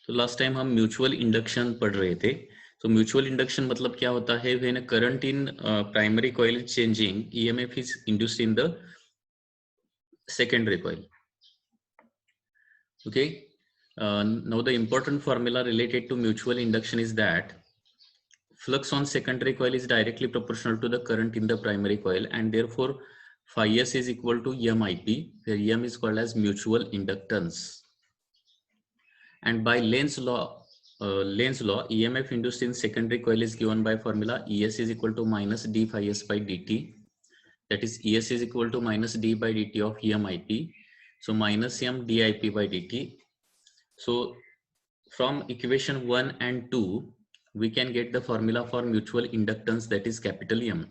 तो last time हम mutual induction पढ़ रहे थे. तो म्यूचुअल इंडक्शन मतलब क्या होता है? When a current in primary coil is changing, EMF is induced in the secondary coil. Okay. Now the important formula related to mutual induction is that flux on secondary coil is directly proportional to the current in the primary coil, and therefore phi s is equal to MIP, where M is called as mutual inductance. And by Lenz law, EMF induced in secondary coil is given by formula ES is equal to minus d phi s by dt. That is, ES is equal to minus d by dt of MIP. So minus M dIP by dt. So from equation 1 and 2, we can get the formula for mutual inductance, that is capital M.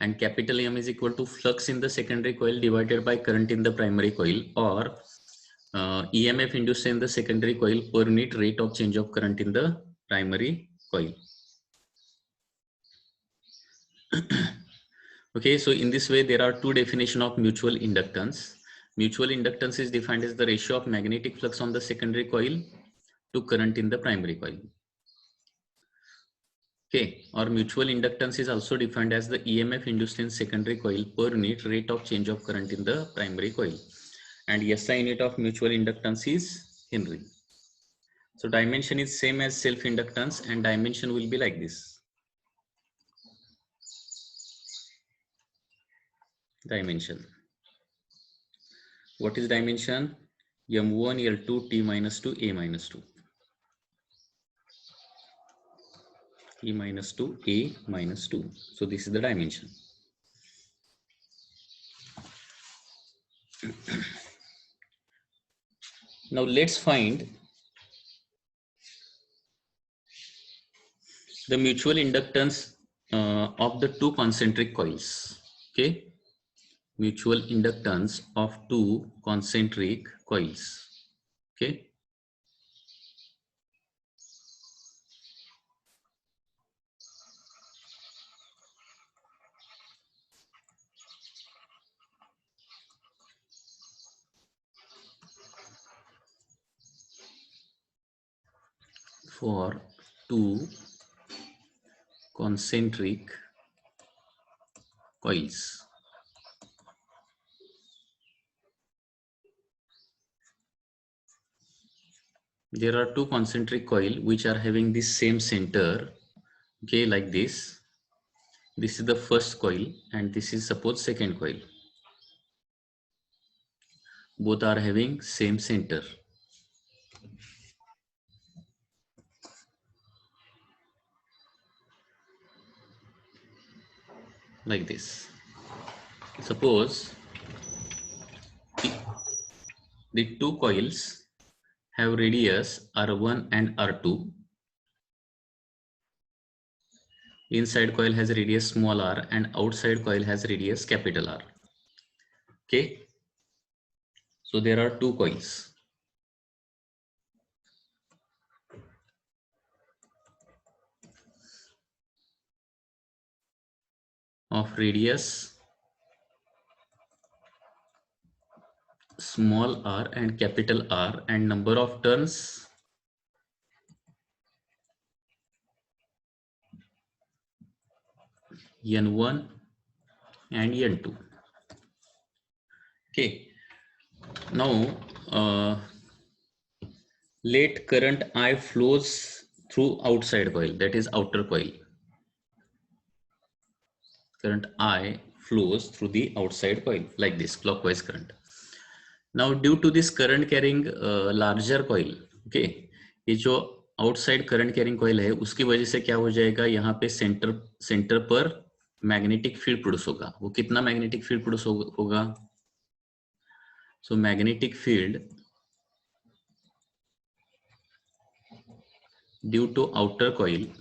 And capital M is equal to flux in the secondary coil divided by current in the primary coil, or EMF induced in the secondary coil per unit rate of change of current in the primary coil. Okay, so in this way there are two definitions of mutual inductance. Mutual inductance is defined as the ratio of magnetic flux on the secondary coil to current in the primary coil. Okay, or mutual inductance is also defined as the EMF induced in secondary coil per unit rate of change of current in the primary coil. And SI unit of mutual inductance is Henry. So dimension is same as self inductance, and dimension will be like this. Dimension. What is dimension? M1 L2 T minus 2 A minus 2. E minus 2 A minus 2. So this is the dimension. Now let's find the mutual inductance of the two concentric coils. Okay, mutual inductance of two concentric coils. Okay, for two concentric coils. There are two concentric coil which are having the same center. Okay, like this. This is the first coil and this is suppose second coil. Both are having same center. Like this. Suppose the two coils have radius R1 and R2. Inside coil has radius small r and outside coil has radius capital R. Okay. So there are two coils. Of radius small r and capital R, and number of turns N1 and N2. Okay. Now let current I flows through outside coil, that is outer coil. Current I flows through the outside coil like this, clockwise current. Now due to this current carrying larger coil, okay, ये जो outside current carrying coil है उसकी वजह से क्या हो जाएगा, यहाँ पे सेंटर पर मैग्नेटिक फील्ड प्रोड्यूस होगा. वो कितना मैग्नेटिक फील्ड प्रोड्यूस होगा? So magnetic field due to outer coil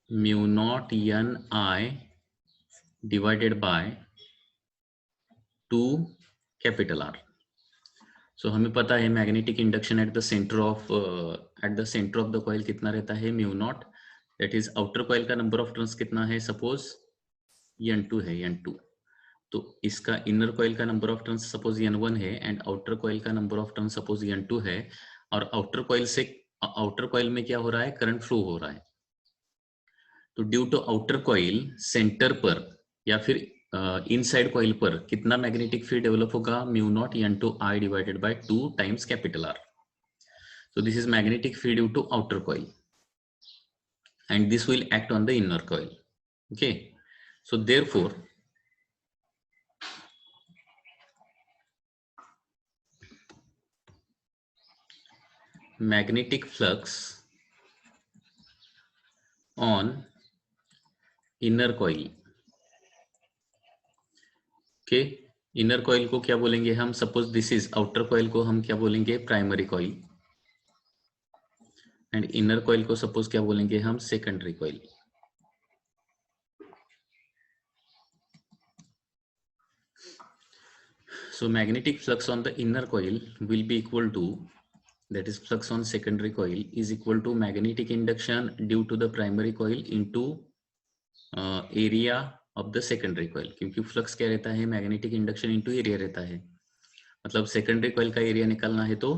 mu naught n I divided by 2 capital R. So हमें पता है magnetic induction at the centre of the coil कितना रहता है, mu not. That is outer coil का number of turns कितना है, suppose N2 है, N2. तो इसका इनर कॉइल का number of turns suppose n1 है एंड आउटर कॉइल का number of turns suppose n2 है, और आउटर कॉइल में क्या हो रहा है, करंट फ्लो हो रहा है। तो due to outer coil center पर या फिर इनसाइड कॉइल पर कितना मैग्नेटिक फील्ड डेवलप होगा, mu naught n2 I divided by 2 times capital R। So this is magnetic field due to outer coil, and this will act on the inner coil. Okay, so therefore magnetic flux on inner coil, okay, inner coil को क्या बोलेंगे हम, suppose this is outer coil को हम क्या बोलेंगे, primary coil, and inner coil को suppose क्या बोलेंगे हम, secondary coil. So magnetic flux on the inner coil will be equal to, that is flux on secondary coil is equal to magnetic induction due to the primary coil into area of the secondary coil। क्योंकि flux क्या रहता है, magnetic induction into area रहता है। मतलब secondary coil का area निकालना है तो,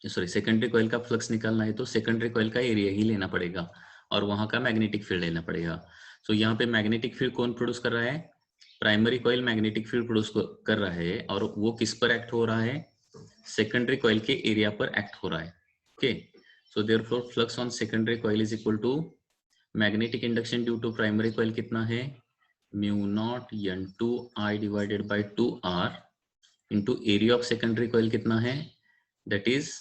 सॉरी, सेकेंडरी कॉइल का फ्लक्स निकालना है तो सेकेंडरी कॉइल का एरिया ही लेना पड़ेगा और वहां का मैग्नेटिक फील्ड लेना पड़ेगा। सो यहाँ पे मैग्नेटिक फील्ड कौन प्रोड्यूस कर रहा है, primary coil magnetic field produce कर रहा है, और वो किस पर एक्ट हो रहा है, सेकेंडरी कॉइल के एरिया पर एक्ट हो रहा है। Okay, so therefore flux on secondary coil is equal to magnetic induction due to primary coil कितना है, mu naught n2 I divided by 2R into area of secondary coil कितना है, that is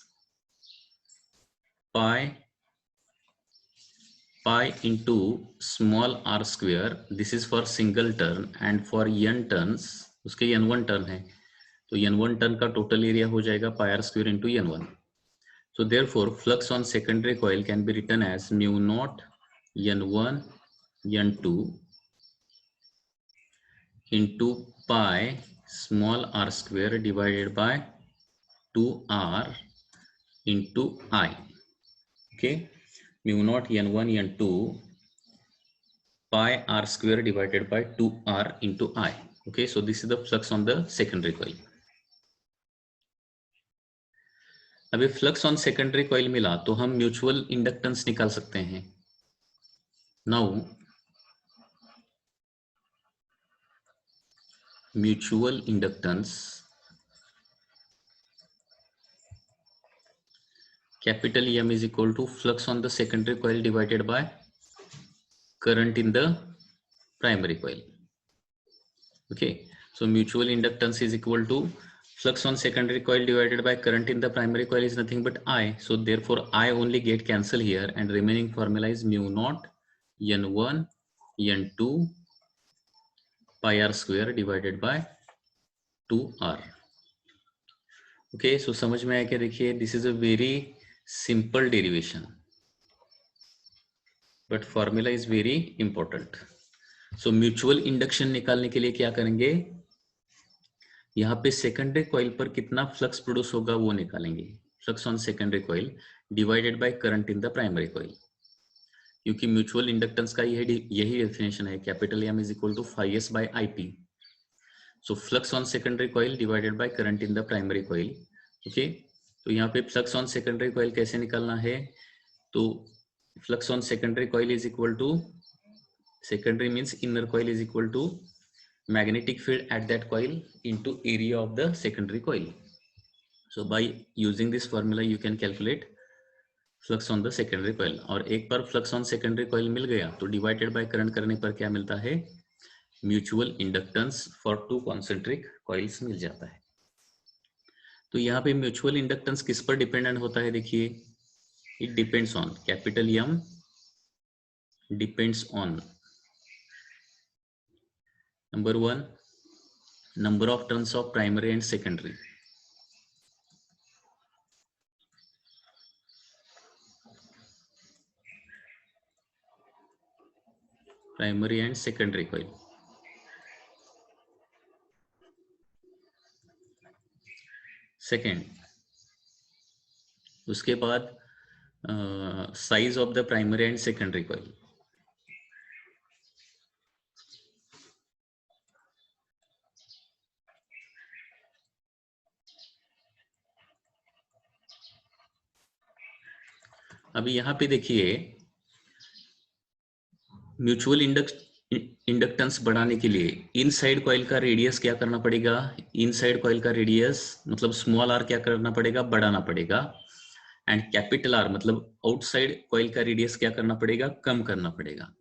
pi into small r square, this is for single turn, and for n turns, उसके n1 turn है तो n1 turn का total area हो जाएगा pi r square into n1। So therefore flux on secondary coil can be written as mu naught n1 n2 into pi small r square divided by 2r into I। Okay, mu naught n1 n2 pi r square divided by 2r into I। Okay, so this is the flux on the secondary coil। अभी flux on secondary coil मिला तो हम mutual inductance निकाल सकते हैं। Now mutual inductance capital M is equal to flux on the secondary coil divided by current in the primary coil। Okay, so mutual inductance is equal to flux on secondary coil divided by current in the primary coil is nothing but I। So therefore I only get cancel here, and remaining formula is mu naught n1 n2 pi r square divided by 2r। Okay, so समझ में आया क्या, देखिए this is a very simple derivation but formula is very important। So mutual induction निकालने के लिए क्या करेंगे, यहाँ पे सेकेंडरी कॉइल पर कितना फ्लक्स प्रोड्यूस होगा वो निकालेंगे, flux on secondary coil divided by current in the primary coil. क्योंकि म्यूचुअल इंडक्टेंस का यही डेफिनेशन है, capital M is equal to phi s by IP। So flux on secondary coil divided by current in the primary coil. Okay, तो यहाँ पे flux on secondary coil कैसे निकालना है, तो flux on secondary coil is equal to, secondary means inner coil is equal to magnetic field at that coil into area of the secondary coil। So by using this formula you can calculate flux on the secondary coil। और एक बार flux on secondary coil मिल गया तो divided by current करने पर क्या मिलता है, mutual inductance for two concentric coils मिल जाता है। तो यहाँ पे म्यूचुअल इंडक्टेंस किस पर डिपेंडेंट होता है, देखिए it depends on, capital M depends on number 1 number of turns of primary and secondary, primary and secondary coil। Second, उसके बाद size of the primary and secondary coil. अभी यहाँ पे देखिए, म्यूचुअल इंडक्टेंस बढ़ाने के लिए इनसाइड कॉइल का रेडियस क्या करना पड़ेगा, इनसाइड कॉइल का रेडियस मतलब स्मॉल आर क्या करना पड़ेगा, बढ़ाना पड़ेगा। एंड कैपिटल आर मतलब आउटसाइड कॉइल का रेडियस क्या करना पड़ेगा, कम करना पड़ेगा।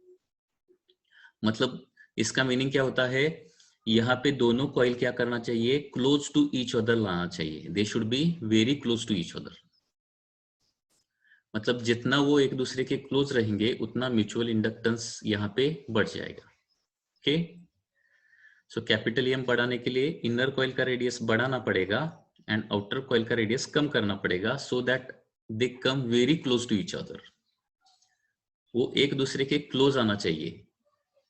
मतलब इसका मीनिंग क्या होता है, यहाँ पे दोनों कॉइल क्या करना चाहिए, क्लोज टू ईच अदर लाना चाहिए। They should be very close to each other. मतलब जितना वो एक दूसरे के क्लोज रहेंगे उतना म्यूचुअल इंडक्टेंस यहाँ पे बढ़ जाएगा। ओके, सो कैपिटल एम बढ़ाने के लिए इनर कॉइल का रेडियस बढ़ाना पड़ेगा एंड आउटर कॉइल का रेडियस कम करना पड़ेगा, so that they come very close to each other. वो एक दूसरे के क्लोज आना चाहिए,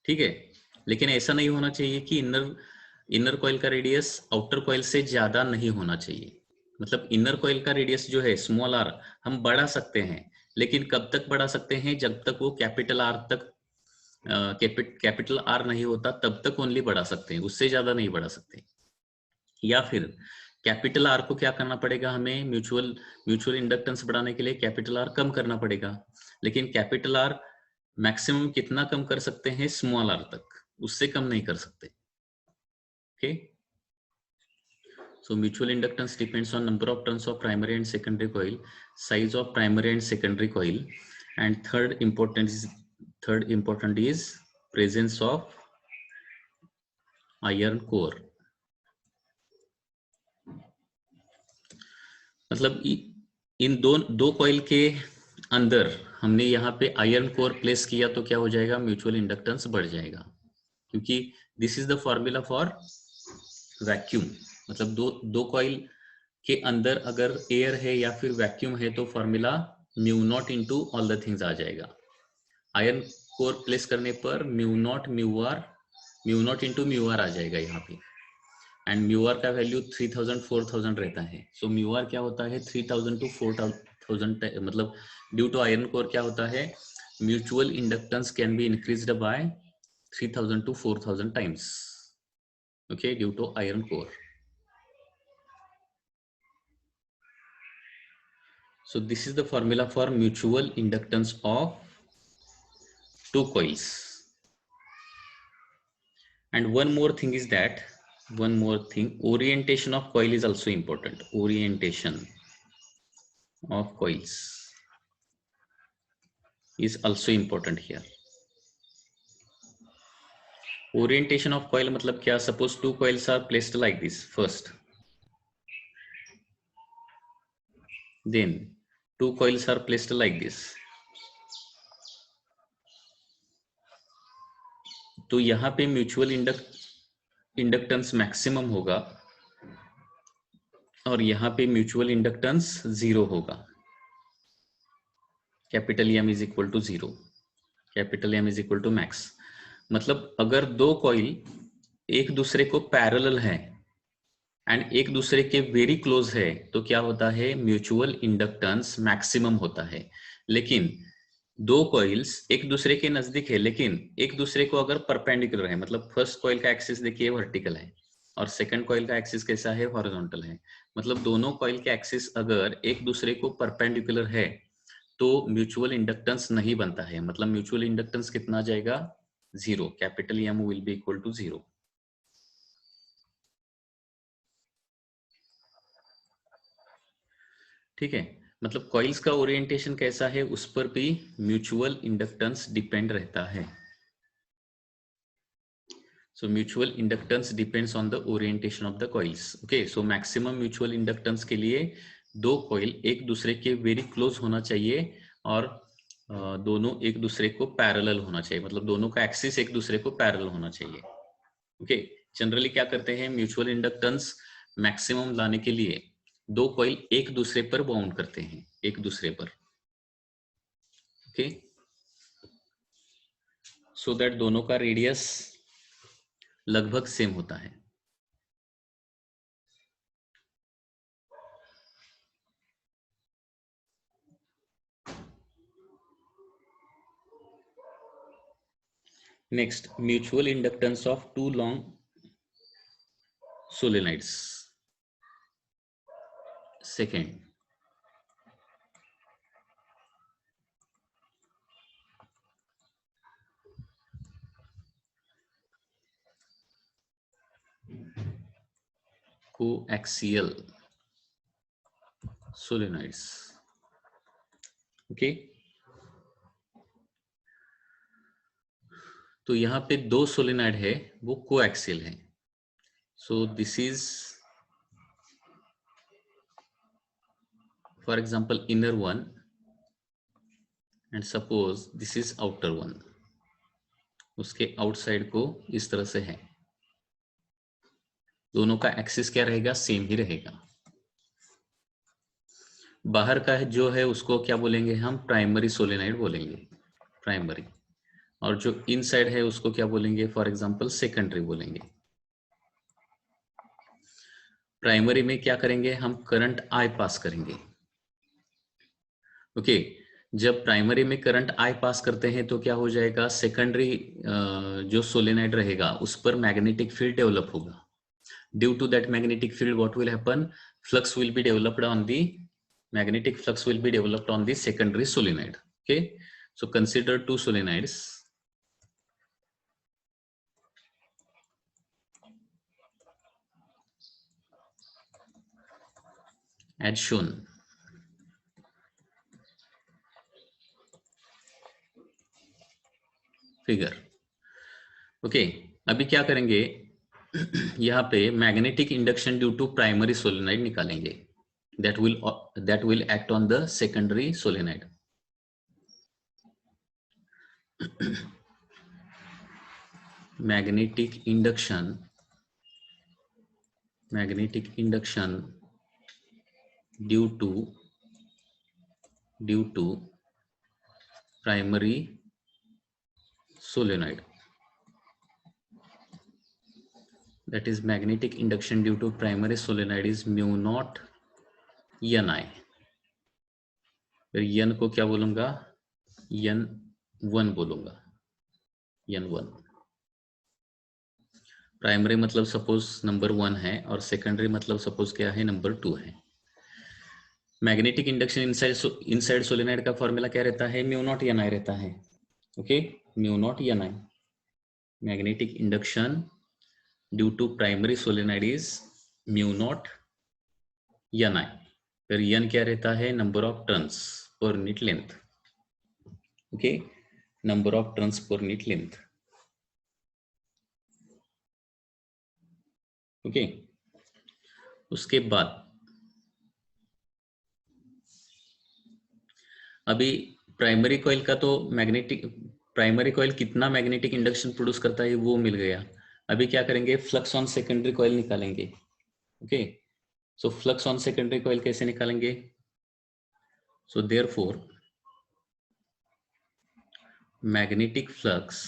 ठीक है। लेकिन ऐसा नहीं होना चाहिए कि इनर कॉइल का रेडियस आउटर कॉइल से ज्यादा नहीं होना चाहिए। मतलब इनर कॉइल का रेडियस जो है स्मॉल आर हम बढ़ा सकते हैं, लेकिन कब तक बढ़ा सकते हैं, जब तक वो कैपिटल आर तक कैपिटल आर नहीं होता तब तक ओनली बढ़ा सकते हैं, उससे ज्यादा नहीं बढ़ा सकते। या फिर कैपिटल आर को क्या करना पड़ेगा, हमें म्यूचुअल इंडक्टेंस बढ़ाने के लिए कैपिटल आर कम करना पड़ेगा। लेकिन कैपिटल आर मैक्सिमम कितना कम कर सकते हैं, स्मॉल आर तक, उससे कम नहीं कर सकते। Okay, so mutual inductance depends on number of turns of primary and secondary coil, size of primary and secondary coil, and third important is presence of iron core। मतलब इन दो कॉइल के अंदर हमने यहाँ पे आयरन कोर प्लेस किया तो क्या हो जाएगा, म्यूचुअल इंडक्टेंस बढ़ जाएगा। क्योंकि this is the formula for vacuum. मतलब दो कॉइल के अंदर अगर एयर है या फिर वैक्यूम है तो formula mu naught into all the things आ जाएगा। आयरन कोर प्लेस करने पर mu naught into mu R आ जाएगा यहाँ पे। एंड म्यू आर का वैल्यू 3000 4000 रहता है। सो म्यू आर क्या होता है, 3000 टू 4000। मतलब ड्यू टू आयरन कोर क्या होता है, mutual inductance can be increased by 3000 to 4000 times, okay, due to iron core. So this is the formula for mutual inductance of two coils. And one more thing is that, orientation of coil is also important. Orientation of coils is also important here. Orientation of coil मतलब क्या, suppose two coils are placed like this first, then two coils are placed like this, तो यहाँ पे mutual inductance maximum होगा और यहाँ पे mutual inductance 0 होगा। Capital M is equal to 0, capital M is equal to max. मतलब अगर दो कॉइल एक दूसरे को पैरेलल है एंड एक दूसरे के वेरी क्लोज है तो क्या होता है, म्यूचुअल इंडक्टेंस मैक्सिमम होता है। लेकिन दो कॉइल्स एक दूसरे के नजदीक है लेकिन एक दूसरे को अगर परपेंडिकुलर है, मतलब फर्स्ट कॉइल का एक्सिस देखिए वर्टिकल है और सेकंड कॉइल का एक्सिस कैसा है, हॉरिजॉन्टल है। मतलब दोनों कॉइल के एक्सिस अगर एक दूसरे को परपेंडिकुलर है तो म्यूचुअल इंडक्टेंस नहीं बनता है। मतलब म्यूचुअल इंडक्टेंस कितना आ जाएगा, 0। Capital M will be equal to 0। ठीक है, मतलब कॉइल्स का ओरिएंटेशन कैसा है उस पर भी म्यूचुअल इंडक्टेंस डिपेंड रहता है। So mutual inductance depends on the orientation of the coils. Okay, so maximum mutual inductance के लिए दो कॉइल एक दूसरे के वेरी क्लोज होना चाहिए और दोनों एक दूसरे को पैरेलल होना चाहिए। मतलब दोनों का एक्सिस एक दूसरे को पैरेलल होना चाहिए। ओके, जनरली क्या करते हैं, म्यूचुअल इंडक्टेंस मैक्सिमम लाने के लिए दो कॉइल एक दूसरे पर बाउंड करते हैं, एक दूसरे पर। ओके, सो दैट दोनों का रेडियस लगभग सेम होता है। Next, mutual inductance of two long solenoids. Second, coaxial solenoids. Okay, तो यहाँ पे दो सोलेनॉइड है वो कोएक्सियल है। So this is for example inner one and suppose this is outer one. उसके आउटसाइड को इस तरह से है, दोनों का एक्सिस क्या रहेगा, सेम ही रहेगा। बाहर का है जो है उसको क्या बोलेंगे हम, प्राइमरी सोलेनॉइड बोलेंगे, प्राइमरी। और जो इनसाइड है उसको क्या बोलेंगे, फॉर एग्जांपल सेकेंडरी बोलेंगे। प्राइमरी में क्या करेंगे हम, करंट आई पास करेंगे। ओके, जब प्राइमरी में करंट आई पास करते हैं तो क्या हो जाएगा, सेकेंडरी जो सोलेनॉइड रहेगा उस पर मैग्नेटिक फील्ड डेवलप होगा। Due to that magnetic field what will happen, flux will be developed on the, magnetic flux will be developed on the secondary solenoid. Okay, so consider two solenoids as shown. Figure. Okay, अभी क्या करेंगे यहाँ पे magnetic induction due to primary solenoid निकालेंगे, that will act on the secondary solenoid. magnetic induction due to primary solenoid, that is magnetic induction due to primary solenoid is mu naught Ni। फिर n को क्या बोलूंगा, n1 बोलूंगा, n1। Primary मतलब suppose number 1 है और secondary मतलब suppose क्या है, नंबर 2 है। मैग्नेटिक इंडक्शन इनसाइड सोलेनॉइड का फॉर्मूला क्या रहता है, म्यू नॉट Ni रहता है। Okay, mu naught Ni। Magnetic induction due to primary solenoid is mu naught Ni। फिर n क्या रहता है, नंबर ऑफ टर्न्स पर unit length. Okay, number of turns पर यूनिट लेंथ। ओके, उसके बाद अभी प्राइमरी कॉइल का तो प्राइमरी कॉइल कितना मैग्नेटिक इंडक्शन प्रोड्यूस करता है वो मिल गया। अभी क्या करेंगे, फ्लक्स ऑन सेकेंडरी कॉइल निकालेंगे। Okay, so flux on secondary coil कैसे निकालेंगे, so therefore magnetic flux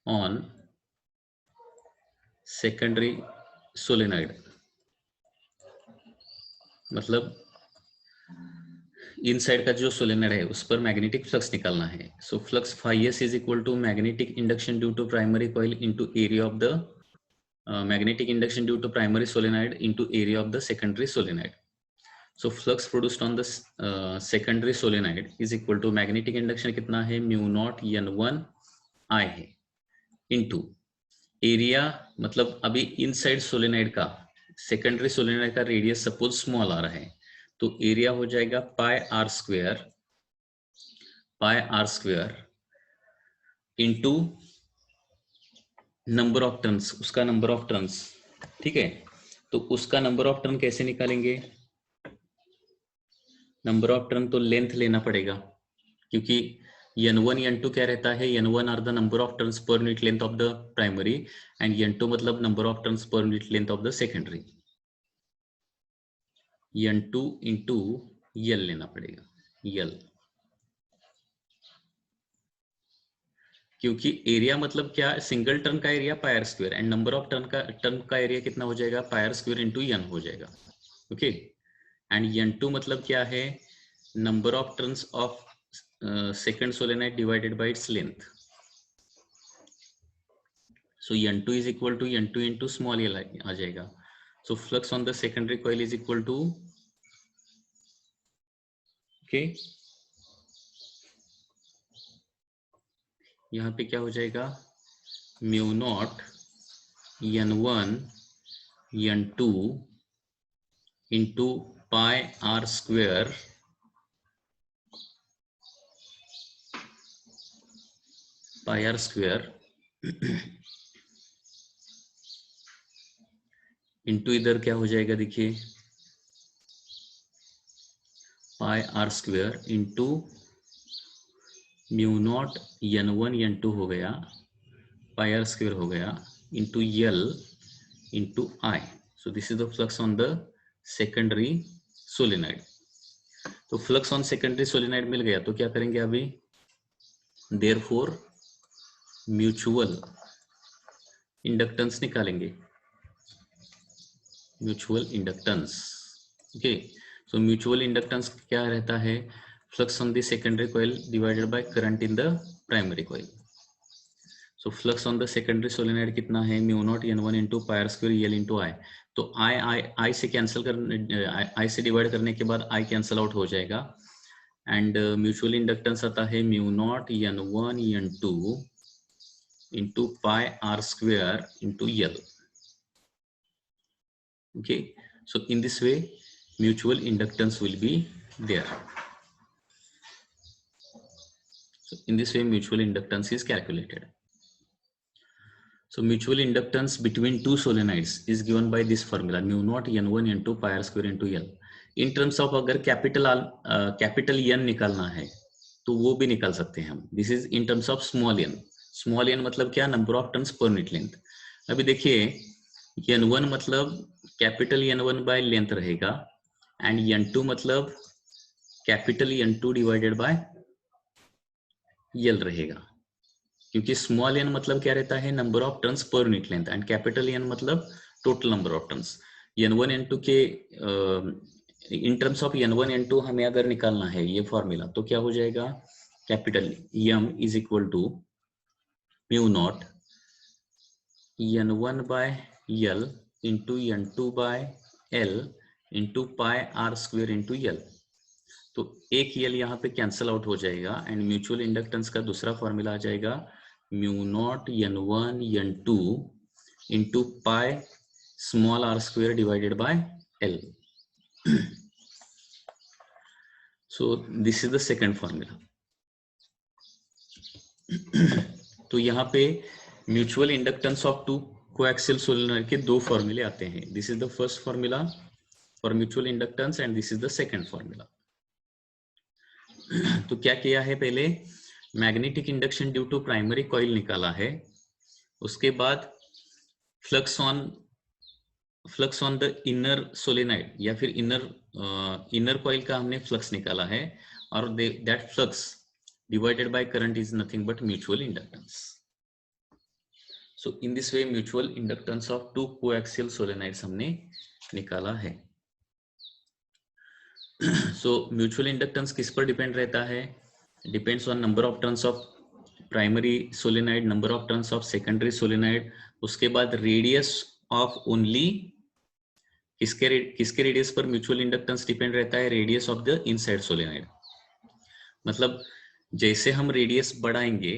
on secondary solenoid, मतलब इनसाइड का जो सोलेनॉइड है उस पर मैग्नेटिक फ्लक्स निकालना है। So flux phi s is equal to magnetic induction due to primary coil into area of the magnetic induction due to primary solenoid into area of the secondary solenoid. So flux produced on the secondary solenoid is equal to magnetic induction कितना है, mu naught n1 I है, into area, मतलब अभी inside solenoid का secondary solenoid का radius suppose small आ रहा है तो एरिया हो जाएगा pi are square into number of turns, उसका नंबर ऑफ टर्न्स। ठीक है, तो उसका नंबर ऑफ टर्न कैसे निकालेंगे, नंबर ऑफ टर्न तो लेंथ लेना पड़ेगा क्योंकि n1 n2 क्या रहता है, n1 are the number of turns पर unit length of the primary and n2 मतलब नंबर ऑफ टर्न्स पर unit length of the secondary. n2 into L लेना पड़ेगा, यल, क्योंकि एरिया मतलब क्या, सिंगल टर्न का area pier square and number of turn का एरिया कितना हो जाएगा, पायर स्क्वायर इंटू n हो जाएगा। ओके, एंड n2 मतलब क्या है, number of turns of second solenoid divided by its length. So n2 is equal to n2 into small l आ जाएगा। So flux on the secondary coil is equal to, okay, यहाँ पे क्या हो जाएगा, mu not n1 n2 into pi r square into इधर क्या हो जाएगा देखिए, pi r square into mu not n1 n2 हो गया, पाई आर स्क्वेयर हो गया, into L into i. So this is the flux on the secondary solenoid. तो फ्लक्स ऑन सेकेंडरी सोलेनाइड मिल गया, तो क्या करेंगे अभी, देयरफॉर म्यूचुअल इंडक्टेंस निकालेंगे, mutual inductance. Okay, so mutual inductance क्या रहता है, flux on the secondary coil divided by current in the primary coil. So flux on the secondary solenoid कितना है, mu not n1 into pi are square l into i. तो i से cancel करने, आई से divide करने के बाद I cancel out हो जाएगा, एंड म्यूचुअल इंडक्टेंस आता है mu not n1 n2 into pi are square into l. Okay, so in this way mutual inductance will be there. So in this way mutual inductance is calculated. So mutual inductance between two solenoids is given by this formula mu naught n1 n2 pi r square into l. in terms of अगर capital n निकालना है तो वो भी निकाल सकते हैं हम. This is in terms of small n. Small n मतलब क्या, नंबर ऑफ टर्न्स पर यूनिट लेंथ. अभी देखिए n1 मतलब कैपिटल n1 बाय लेंथ रहेगा, एंड n2 मतलब कैपिटल n2 डिवाइडेड बाय यल रहेगा, क्योंकि स्मॉल n मतलब क्या रहता है, नंबर ऑफ टर्न्स पर unit length, and capital n मतलब total number of turns. n1 n2 के in terms of n1 n2 हमें अगर निकालना है ये फॉर्मूला, तो क्या हो जाएगा, capital m is equal to mu not n1 by l into n2 by l into pi r square into l. तो एक यल यहाँ पे कैंसल आउट हो जाएगा, एंड म्यूचुअल इंडक्टेंस का दूसरा फॉर्मूला आ जाएगा mu not n1 n2 into pi small r square divided by l. So this is the second formula. तो यहाँ पे mutual inductance of two coaxial solenoid के दो फॉर्मूले आते हैं. This is the first formula for mutual inductance and this is the second formula. तो क्या किया है, पहले magnetic induction due to primary coil निकाला है, उसके बाद flux on the inner solenoid या फिर इनर कॉइल का हमने फ्लक्स निकाला है, और that flux divided by current is nothing but mutual inductance. So in this way mutual inductance of two coaxial solenoids हमने निकाला है. सो म्यूचुअल इंडक्टेंस किस पर डिपेंड रहता है, depends on number of turns of primary solenoid, number of turns of secondary solenoid, उसके बाद radius of only, किसके रेडियस पर म्यूचुअल इंडक्टेंस डिपेंड रहता है, radius of the inside solenoid. मतलब जैसे हम रेडियस बढ़ाएंगे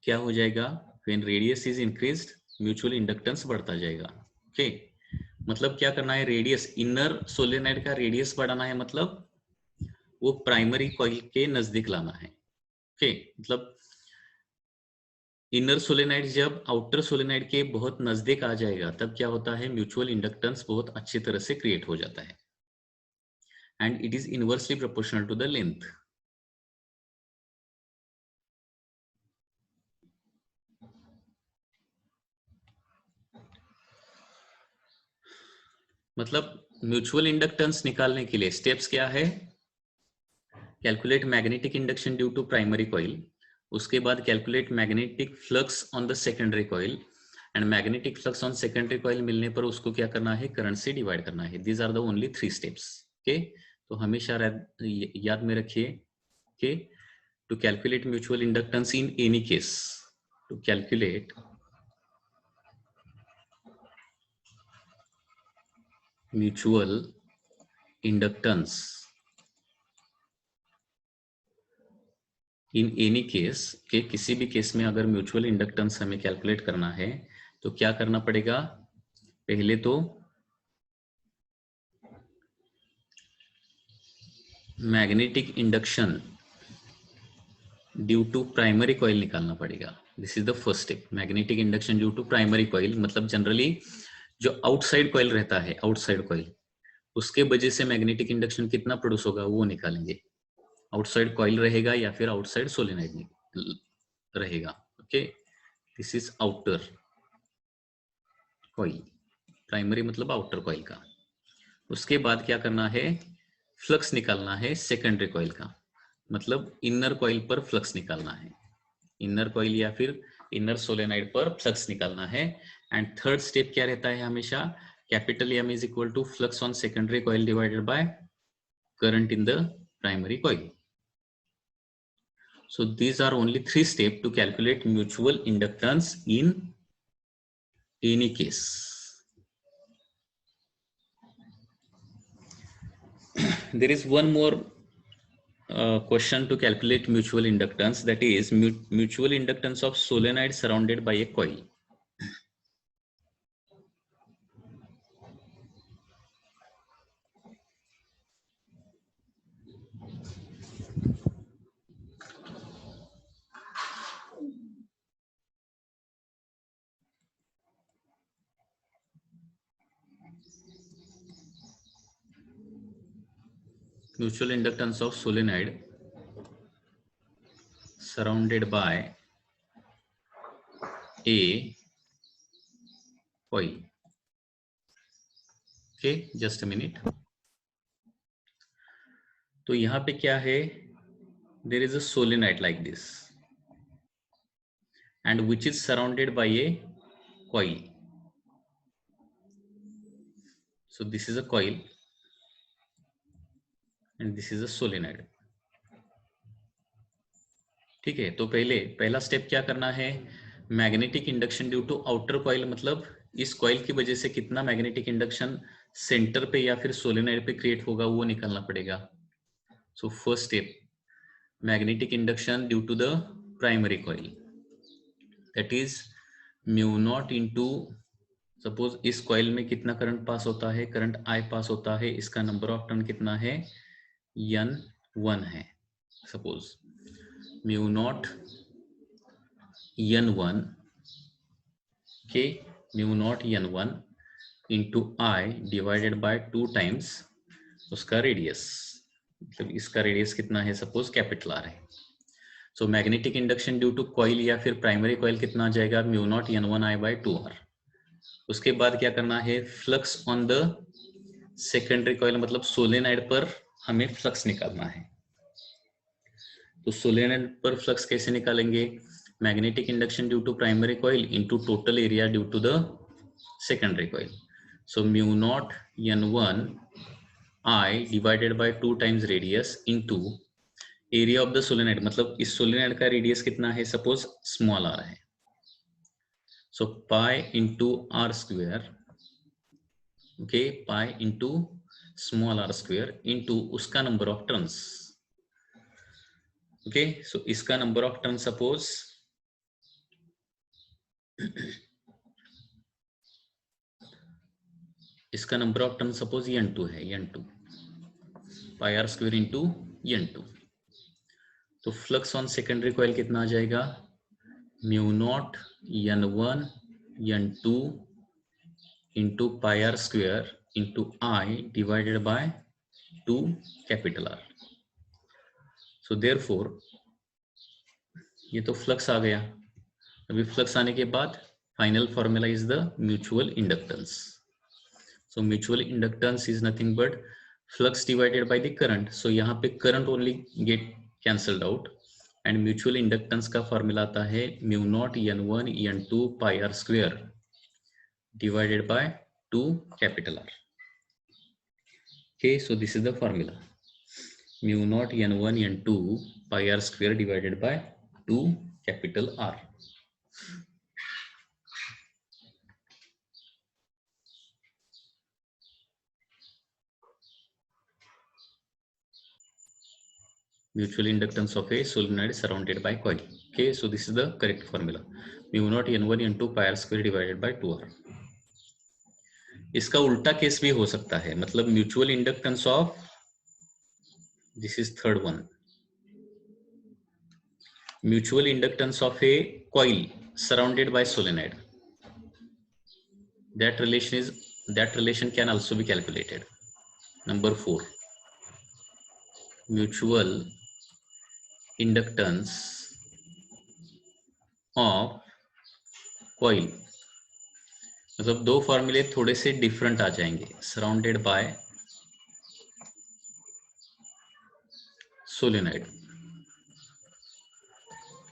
क्या हो जाएगा, when radius is increased mutual inductance बढ़ता जाएगा. ओके, मतलब क्या करना है, रेडियस, इनर सोलेनाइड का रेडियस बढ़ाना है, मतलब वो प्राइमरी कॉइल के नजदीक लाना है. ओके, मतलब इनर सोलेनाइड जब आउटर सोलेनाइड के बहुत नजदीक आ जाएगा तब क्या होता है, म्यूचुअल इंडक्टेंस बहुत अच्छी तरह से क्रिएट हो जाता है, and it is inversely proportional to the length. मतलब म्यूचुअल इंडक्टेंस निकालने के लिए स्टेप्स क्या है, calculate magnetic induction due to primary coil, उसके बाद calculate magnetic flux on the secondary coil, and magnetic flux on secondary coil मिलने पर उसको क्या करना है, करंट से डिवाइड करना है. These are the only 3 steps. Okay, तो हमेशा याद में रखिए कि to calculate mutual inductance in any case, to calculate mutual inductance in any case, के किसी भी केस में अगर म्यूचुअल इंडक्टेंस हमें कैलकुलेट करना है तो क्या करना पड़ेगा, पहले तो magnetic induction due to primary coil निकालना पड़ेगा। This is the first step, magnetic induction due to primary coil, मतलब जनरली जो आउटसाइड कॉइल रहता है, आउटसाइड कॉइल, उसके वजह से मैग्नेटिक इंडक्शन कितना प्रोड्यूस होगा वो निकालेंगे। आउटसाइड कॉइल रहेगा या फिर आउटसाइड सोलेनाइड रहेगा। Okay, this is outer coil, primary मतलब आउटर कॉइल का। उसके बाद क्या करना है, फ्लक्स निकालना है सेकेंडरी कॉइल का, मतलब इनर कॉइल पर फ्लक्स निकालना है, इनर कॉइल या फिर इनर सोलेनाइड पर फ्लक्स निकालना है। एंड थर्ड स्टेप क्या रहता है हमेशा, capital M is equal to flux on secondary coil divided by current in the primary coil. So these are only 3 steps to calculate mutual inductance in any case. There is one more question to calculate mutual inductance, that is mutual inductance of solenoid surrounded by a coil. Mutual inductance of solenoid surrounded by a coil. Okay, just a minute. तो यहाँ पे क्या है, there is a solenoid like this and which is surrounded by a coil. So this is a coil and this is a solenoid. ठीक है, तो पहला step क्या करना है, magnetic induction due to outer coil, मतलब इस कॉइल की वजह से कितना मैग्नेटिक इंडक्शन सेंटर पे या फिर सोलेनाइड पे क्रिएट होगा वो निकालना पड़ेगा। So first step, magnetic induction due to the primary coil, that is mu naught into, suppose इस कॉइल में कितना करंट पास होता है, करंट I पास होता है, इसका नंबर ऑफ टर्न कितना है, N1 है, सपोज म्यू नॉट N1, के mu not N1 into I divided by 2 times उसका रेडियस, मतलब इसका रेडियस कितना है, सपोज कैपिटल R है। So magnetic induction due to coil या फिर प्राइमरी कॉइल कितना आ जाएगा, mu not N1I bye 2R। उसके बाद क्या करना है, flux on the secondary coil, मतलब सोलेनाइड पर हमें फ्लक्स निकालना है। तो सोलेनाइड पर फ्लक्स कैसे निकालेंगे, magnetic induction due to primary coil into total area due to the secondary coil. So mu not N1 I divided by 2 times radius into area of the solenoid, मतलब इस solenoid का radius कितना है, suppose small r है, so pi into R square, okay, pi into small r square into उसका number of turns. Okay, so इसका number of turn, suppose इसका number of turn suppose N2 है, N2 pi R square into N2। तो flux on secondary coil कितना आ जाएगा, mu not N1 N2 into pi R square into I divided by 2 capital R। So therefore ये तो flux आ गया। अभी flux आने के बाद final formula is the mutual inductance. So mutual inductance is nothing but flux divided by the current. So यहाँ पे current only get cancelled out and mutual inductance का फॉर्मूला आता है mu not N1 N2 pi R square divided by 2 capital R। Okay, so this is the formula, mu naught N1 N2 pi R square divided by 2 capital R. Mutual inductance of a solenoid surrounded by coil. Okay, so this is the correct formula, mu naught N1 N2 pi R square divided by 2R. इसका उल्टा case भी हो सकता है, मतलब mutual inductance of, this is third one, mutual inductance of A coil surrounded by solenoid, that relation can also be calculated. Number 4, mutual inductance of coil, मतलब दो फॉर्मूले थोड़े से डिफरेंट आ जाएंगे, सराउंडेड बाय सोलेनॉइड।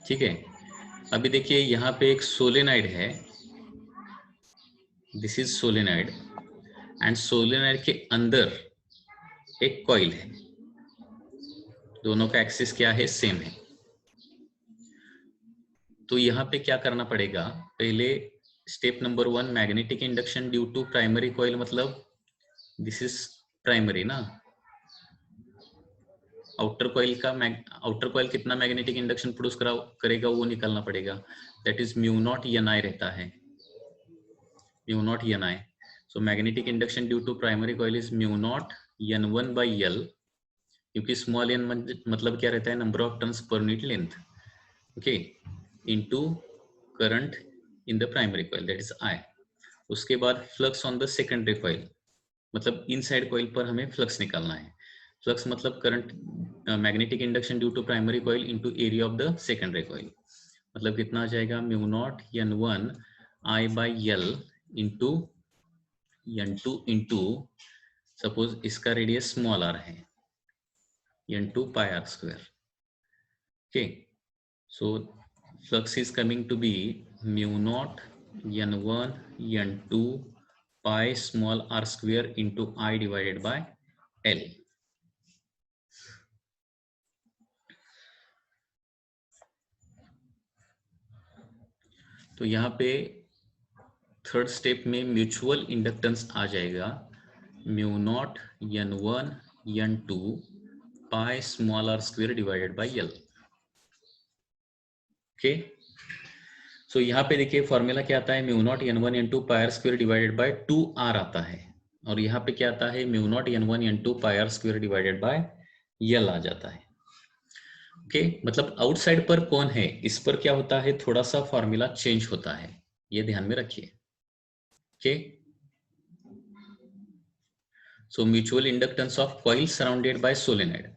ठीक है, अभी देखिए यहाँ पे एक सोलेनॉइड है, this is solenoid, and solenoid के अंदर एक कॉइल है, दोनों का एक्सिस क्या है, सेम है। तो यहाँ पे क्या करना पड़ेगा, पहले step number 1, magnetic induction due to primary coil, मतलब दिस इज प्राइमरी ना, आउटर कॉइल कितना मैग्नेटिक इंडक्शन प्रोड्यूस करेगा वो निकालना पड़ेगा, that is mu nought n i रहता है, mu nought n i. So magnetic induction due to primary coil is mu not n1 by l, क्योंकि small n मतलब क्या रहता है, नंबर ऑफ टर्न्स पर unit length, okay, into current in the primary coil, that is I. उसके बाद flux on the secondary coil, मतलब inside coil पर हमें फ्लक्स निकालना है, फ्लक्स मतलब current, magnetic induction due to primary coil into area of the secondary coil, मतलब कितना आ जाएगा, mu not n1 I by L into n2 into, suppose इसका रेडियस स्मॉल आर है, n2 pi are square, okay. So flux is coming to be mu not n1 n2 pi small r square into i divided by l. तो यहाँ पे third step में mutual inductance आ जाएगा mu not n1 n2 pi small r square divided by l, okay. So यहाँ पे देखिए formula क्या आता है, mu not n1 n2 pi are square divided by 2r आता है, और यहाँ पे क्या आता है, mu not n1 n2 pi are square divided by l आ जाता है, ओके। मतलब आउटसाइड पर कौन है, इस पर क्या होता है, थोड़ा सा फॉर्मूला चेंज होता है, ये ध्यान में रखिए, okay. So mutual inductance of coil surrounded by solenoid,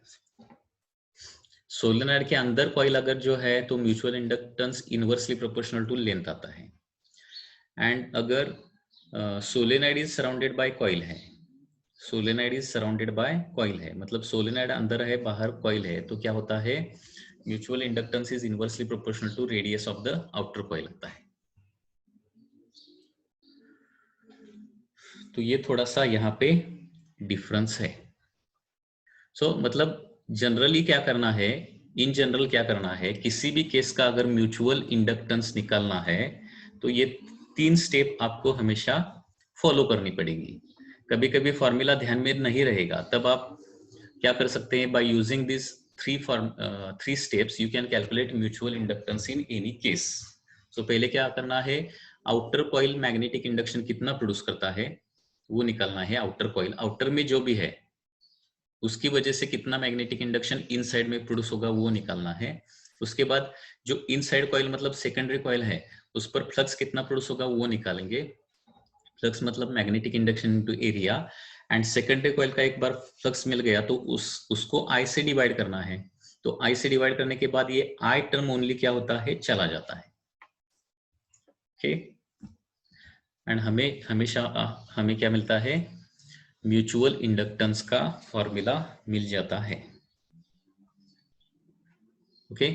solenoid के अंदर कॉइल अगर जो है तो mutual inductance inversely proportional to length आता है, एंड अगर solenoid is surrounded by coil है, solenoid is surrounded by coil है, मतलब सोलेनॉइड अंदर है बाहर कॉइल है, तो क्या होता है, mutual inductance is inversely proportional to radius of the outer coil होता है। तो ये थोड़ा सा यहाँ पे डिफरेंस है। सो मतलब जनरली क्या करना है, इन जनरल क्या करना है, किसी भी केस का अगर म्यूचुअल इंडक्टेंस निकालना है तो ये 3 स्टेप आपको हमेशा फॉलो करनी पड़ेगी। कभी कभी फॉर्मूला ध्यान में नहीं रहेगा, तब आप क्या कर सकते हैं, by using this 3 steps you can calculate mutual inductance in any case. So पहले क्या करना है, आउटर कॉइल मैग्नेटिक इंडक्शन कितना प्रोड्यूस करता है वो निकालना है, आउटर कॉइल, आउटर में जो भी है उसकी वजह से कितना मैग्नेटिक इंडक्शन इनसाइड में प्रोड्यूस होगा वो निकालना है। उसके बाद जो इनसाइड कॉइल मतलब सेकेंडरी कॉइल है उस पर फ्लक्स कितना प्रोड्यूस होगा वो निकालेंगे, फ्लक्स मतलब magnetic induction into area, and secondary coil का एक बार फ्लक्स मिल गया तो उसको आई से डिवाइड करना है, तो आई से डिवाइड करने के बाद ये आई टर्म ओनली क्या होता है, चला जाता है, ओके। एंड हमें हमेशा हमें क्या मिलता है, म्यूचुअल इंडक्टेंस का फॉर्मूला मिल जाता है, ओके।